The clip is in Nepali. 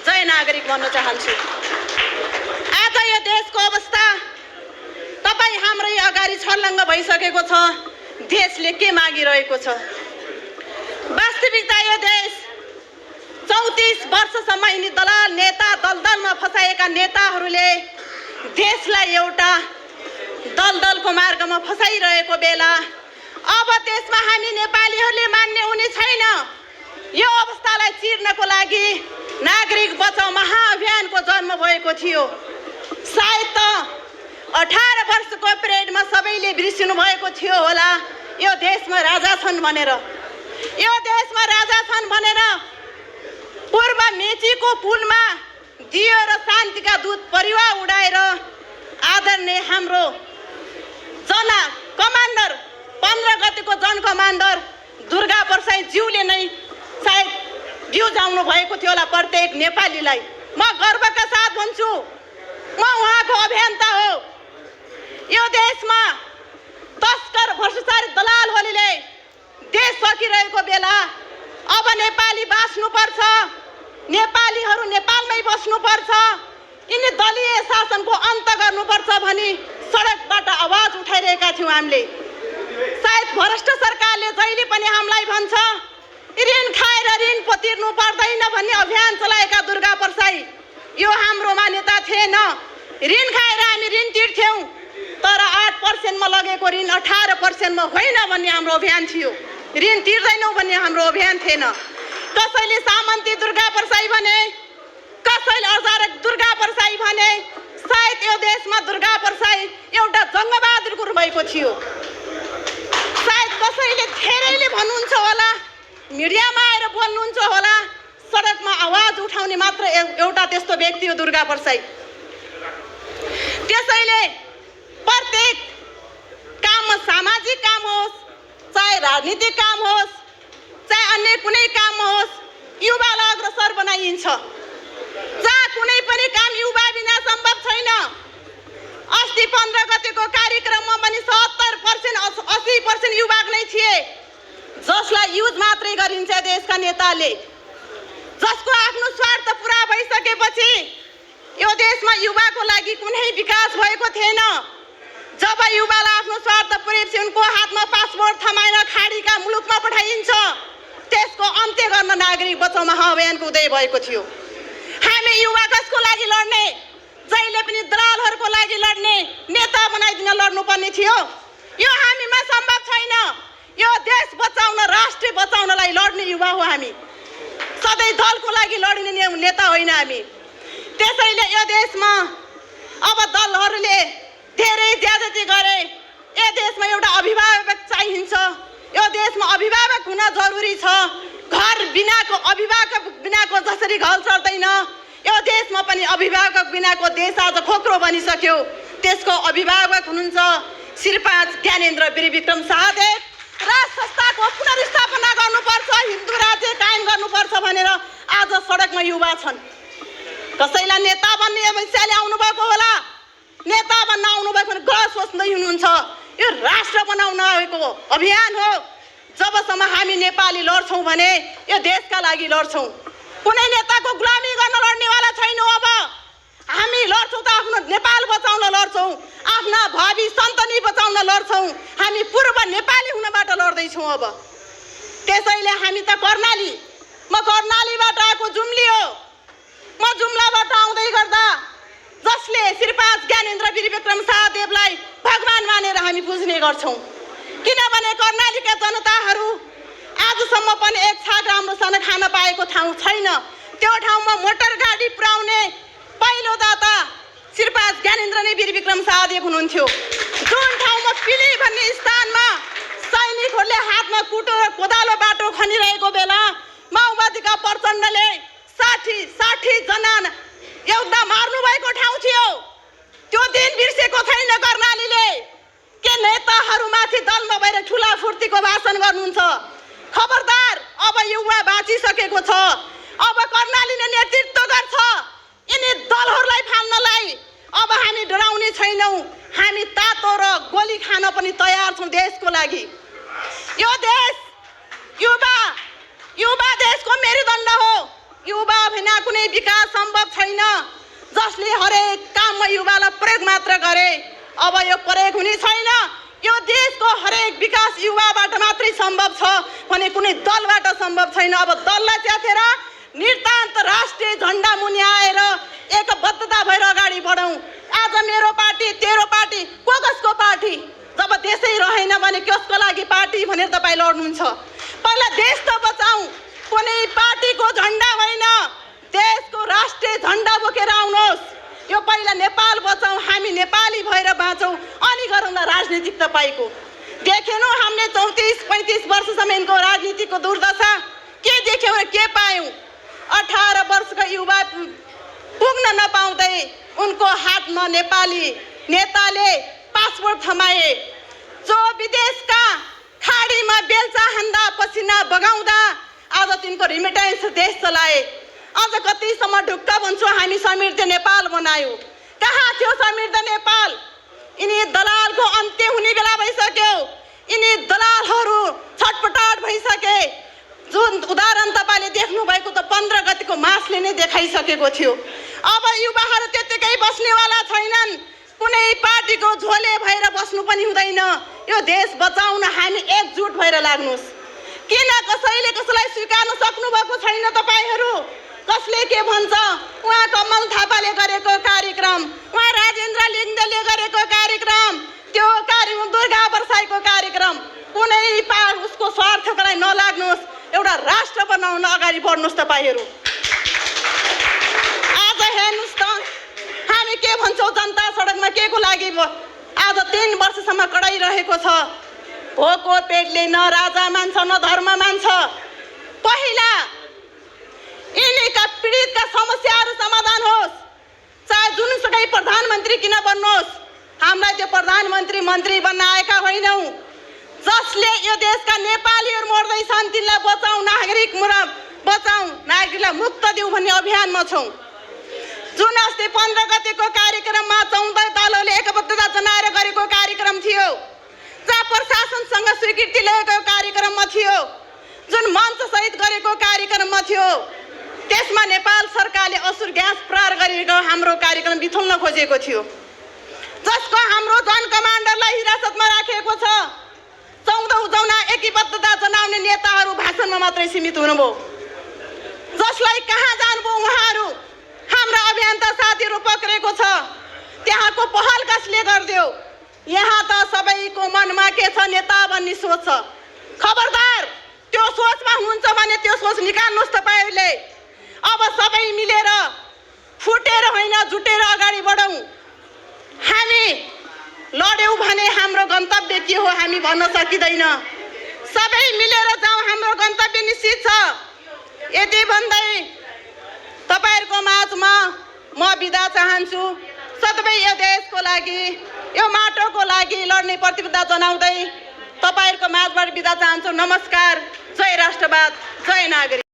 जय नागरिक भन्न चाहन्छु। आज यो देशको अवस्था तपाईँ हाम्रै अगाडि छर्लङ्ग भइसकेको छ। देशले के मागिरहेको छ? वास्तविकता यो देश 34 वर्षसम्म यिनी दलाल नेता दलदलमा फसाएका नेताहरूले देशलाई एउटा दलदलको मार्गमा फसाइरहेको बेला अब त्यसमा हामी नेपालीहरूले मान्ने हुने छैन। यो अवस्थालाई चिर्नको लागि नागरिक बचाउ महाअभियानको जन्म भएको थियो। सायद त 18 वर्षको परेडमा सबैले बिर्सिनु भएको थियो होला यो देशमा राजा छन् भनेर। यो देशमा राजा छन् भनेर पूर्व मेचीको पुलमा दियो र शान्तिका दूत परिवा उडाएर आदरणीय हाम्रो जना कमान्डर 15 गतेको जन कमान्डर दुर्गा प्रसाद ज्यूले नै सायद जिउ जाउनु भएको थियो होला प्रत्येक नेपालीलाई। म गर्वका साथ भन्छु म उहाँको अभियन्ता हो। यो देशमा तस्कर भ्रष्टाचारी दलालहरूले देश सकिरहेको बेला अब नेपाली बाँच्नुपर्छ, नेपालीहरू नेपालमै बस्नुपर्छ, यिनी दलीय शासनको अन्त गर्नुपर्छ भनी सडकबाट आवाज उठाइरहेका थियौँ हामीले। सायद भ्रष्ट सरकारले जहिले पनि हामीलाई भन्छ ऋण खाएर ऋण तिर्नु पर्दैन भन्ने अभियान चलाएका दुर्गा प्रसाई यो हाम्रो मान्यता थिएन। ऋण खाएर हामी ऋण तिर्थ्यौँ तर 8% मा लगेको ऋण 18% मा होइन भन्ने हाम्रो अभियान थियो। ऋण तिर्दैनौँ भन्ने हाम्रो अभियान थिएन। कसैले सामन्ती दुर्गा प्रसाई भने, कसैले अजारक दुर्गा प्रसाई भने। सायद यो देशमा दुर्गा प्रसाई एउटा जङ्गबहादुर गुरु भएको थियो। सायद कसैले धेरैले भन्नुहुन्छ होला, मिडियामा आएर बोल्नुहुन्छ होला, सडकमा आवाज उठाउने मात्र एउटा त्यस्तो व्यक्ति हो दुर्गा प्रसाई। त्यसैले प्रत्येक काम, सामाजिक काम होस्, चाहे राजनीतिक काम होस्, चाहे अन्य कुनै काम होस्, युवालाई अग्रसर बनाइन्छ। जहाँ कुनै पनि काम युवा बिना सम्भव छैन। अस्ति 15 गतेको कार्यक्रममा पनि 70% 80% युवा नै थिए जसलाई युज मात्रै गरिन्छ देशका नेताले, जसको आफ्नो स्वार्थ पुरा भइसकेपछि यो देशमा युवाको लागि कुनै विकास भएको थिएन। जब युवालाई आफ्नो स्वार्थ पुरेपछि उनको हातमा पासपोर्ट थमाएर खाडीका मुलुकमा पठाइन्छ। त्यसको अन्त्य गर्न नागरिक बचाउ महाअभियानको उदय भएको थियो। हामी युवा कसको लागि लड्ने? जहिले पनि दलालहरूको लागि लड्ने, नेता बनाइदिन लड्नुपर्ने थियो। यो हामीमा सम्भव छैन। यो देश बचाउन, राष्ट्र बचाउनलाई लड्ने युवा हो हामी। सधैँ दलको लागि लड्ने नेता होइन हामी। त्यसैले यो देशमा अब दलहरूले धेरै ज्यादती गरे। यो देशमा एउटा अभिभावक चाहिन्छ। यो देशमा अभिभावक हुन जरुरी छ। घर बिनाको, अभिभावक बिनाको जसरी घर चल्दैन, यो देशमा पनि अभिभावक बिनाको देश आज खोक्रो बनिसक्यो। त्यसको अभिभावक हुनुहुन्छ शेर्पा ज्ञानेन्द्र वीरविक्रम शाहदेव। राज संस्थाको पुनर्स्थापना गर्नुपर्छ, हिन्दू राज्य कायम गर्नुपर्छ भनेर आज सडकमा युवा छन्। कसैलाई नेता बन्ने इच्छाले आउनुभएको होला, नेता बन्न आउनुभएको भने गलत सोच्दै हुनुहुन्छ। यो राष्ट्र बनाउन आएको अभियान हो। जबसम्म हामी नेपाली लड्छौँ भने यो देशका लागि लड्छौँ। कुनै नेताको गुलामी गर्न लड्नेवाला छैनौँ। अब हामी लड्छौँ त आफ्नो नेपाल बचाउन लड्छौँ, आफ्ना भावी सन्तति बचाउन लड्छौँ। हामी पूर्व नेपाली हुनबाट लड्दैछौँ अब। त्यसैले हामी त कर्णाली, म कर्णालीबाट आएको जुम्ली हो। म जुम्लाबाट आउँदै गर्दा जसले शेर्पा ज्ञानेन्द्र वीरविक्रम शाहदेवलाई भगवान मानेर हामी पुज्ने गर्छौँ। किनभने कर्णालीका जनताहरू आजसम्म पनि एक छाक राम्रोसँग खान पाएको ठाउँ छैन। त्यो ठाउँमा मोटर गाडी पुर्याउने पहिलो दाता शेर्पा ज्ञानेन्द्र नै वीरविक्रम शाहदेव हुनुहुन्थ्यो। जुन ठाउँमा पिली भन्ने स्थानमा सैनिकहरूले हातमा कुटो र कोदालो बाटो खनिरहेको बेला माओवादीका प्रचण्डले 60 जना एउटा मार्नु भएको ठाउँ थियो। त्यो दिन बिर्सेको छैन कर्णालीले। के नेताहरूमाथि दलमा भएर ठुला फुर्तीको भाषण गर्नुहुन्छ? खबरदार, अब युवा बाँचिसकेको छ। अब कर्णालीले नेतृत्व गर्छ यिनी दलहरूलाई फाल्नलाई। अब हामी डराउने छैनौँ। हामी तातो र गोली खान पनि तयार छौँ देशको लागि। यो देश युवा देशको मेरुदण्ड हो। युवा बिना कुनै कुनै विकास सम्भव छैन। जसले हरेक काममा युवालाई प्रयोग मात्र गरे, अब यो प्रयोग हुने छैन। यो देशको हरेक विकास युवाबाट मात्रै सम्भव छ भने कुनै दलबाट सम्भव छैन। अब दललाई च्यातेर नितान्त राष्ट्रिय झन्डा मुनि आएर एकबद्धता भएर अगाडि बढौँ। आज मेरो पार्टी, तेरो पार्टी, कसको पार्टी? जब देशै रहेन भने कसको लागि पार्टी भनेर तपाईँ लड्नुहुन्छ? पहिला देश त बचाउँ, कुनै पार्टीको झन्डा होइन, देशको राष्ट्रिय झन्डा बोकेर आउनुहोस्। यो पहिला नेपाल बचाउँ, हामी नेपाली भएर बाँचौँ, अनि गरौँ न राजनीतिक तपाईँको। देखेनौ हामीले 34-35 वर्षसम्म यिनको राजनीतिको दुर्दशा के देख्यौँ र के पायौँ? 18 वर्षका युवा पुग्न नपाउँदै उनको हातमा नेपाली नेताले पासपोर्ट थमाए। जो विदेशका खाडीमा बेल्चा हान्दा पसिना बगाउँदा आज तिनको रिमिटेन्स देश चलाए। अझ कतिसम्म ढुक्क भन्छौँ हामी समृद्ध नेपाल बनायौँ। कहाँ थियो समृद्ध नेपाल? यिनी दलालको अन्त्य हुने बेला भइसक्यो। यिनी दलालहरू छटपटाट भइसके। जुन उदाहरण तपाईँले देख्नु भएको त 15 गतिको मासले नै देखाइसकेको थियो। अब युवाहरू त्यत्तिकै बस्नेवाला छैनन्। कुनै पार्टीको झोले भएर बस्नु पनि हुँदैन। यो देश बचाउन हामी एकजुट भएर लाग्नुहोस्। किन कसैले कसैलाई स्वीकार्न सक्नु भएको छैन तपाईँहरू? कसले के भन्छ? उहाँ कमल थापाले गरेको कार्यक्रम, उहाँ राजेन्द्र लिङ्गदेलले गरेको कार्यक्रम, त्यो कार्यक्रम दुर्गा बर्साईको कार्यक्रम, कुनै उसको स्वार्थको लागि नलाग्नुहोस्। एउटा राष्ट्र बनाउन अगाडि बढ्नुहोस् तपाईँहरू। आज हेर्नुहोस् त हामी के भन्छौँ? जनता सडकमा के को लागि आज 3 वर्षसम्म कराइरहेको छ। भोको पेटले न राजा मान्छ न धर्म मान्छ। पहिला यिनीका पीडितका समस्याहरू समाधान होस्। चाहे जुनसुकै प्रधानमन्त्री किन बन्नुहोस्, हामीलाई त्यो प्रधानमन्त्री मन्त्री बन्न आएका होइनौँ। जसले यो देशका नेपालीहरू मर्दैछन् तिनलाई बचाउँ, नागरिक बचाउँ, नागरिकलाई मुक्त दिउँ भन्ने अभियानमा छौँ। जुन अस्ति 15 गतेको कार्यक्रममा 14 दलहरूले एकबद्धता जनाएर गरेको कार्यक्रम थियो, जहाँ प्रशासनसँग स्वीकृति लिएको कार्यक्रममा थियो, जुन मञ्चसहित गरेको कार्यक्रममा थियो, त्यसमा नेपाल सरकारले असुर ग्यास प्रहार गरेको हाम्रो कार्यक्रम बिथोल्न खोजेको थियो। जसको हाम्रो जन कमान्डरलाई हिरासतमा राखेको छ। 14 जना एकीबद्धता जनाउने नेताहरू भाषणमा मात्रै सीमित हुनुभयो। जसलाई कहाँ जानुभयो उहाँहरू? हाम्रा अभियन्ता साथीहरू पक्रेको छ। त्यहाँको पहल कसले गरिदियो? यहाँ त सबैको मनमा के छ? नेता बन्ने सोच छ। खबरदार, त्यो सोचमा हुन्छ भने त्यो सोच निकाल्नुहोस् तपाईँहरूले। अब सबै मिलेर फुटेर होइन जुटेर अगाडि बढौँ। हामी लड्यौँ भने हाम्रो गन्तव्य के हो हामी भन्न सकिँदैन। सबै मिलेर जाउँ, हाम्रो गन्तव्य निश्चित छ। यति भन्दै तपाईँहरूको माझमा म बिदा चाहन्छु। सधैँ यो देशको लागि, यो माटोको लागि लड्ने प्रतिबद्धता जनाउँदै तपाईँहरूको माझबाट बिदा चाहन्छु। नमस्कार। जय राष्ट्रवाद, जय नागरिक।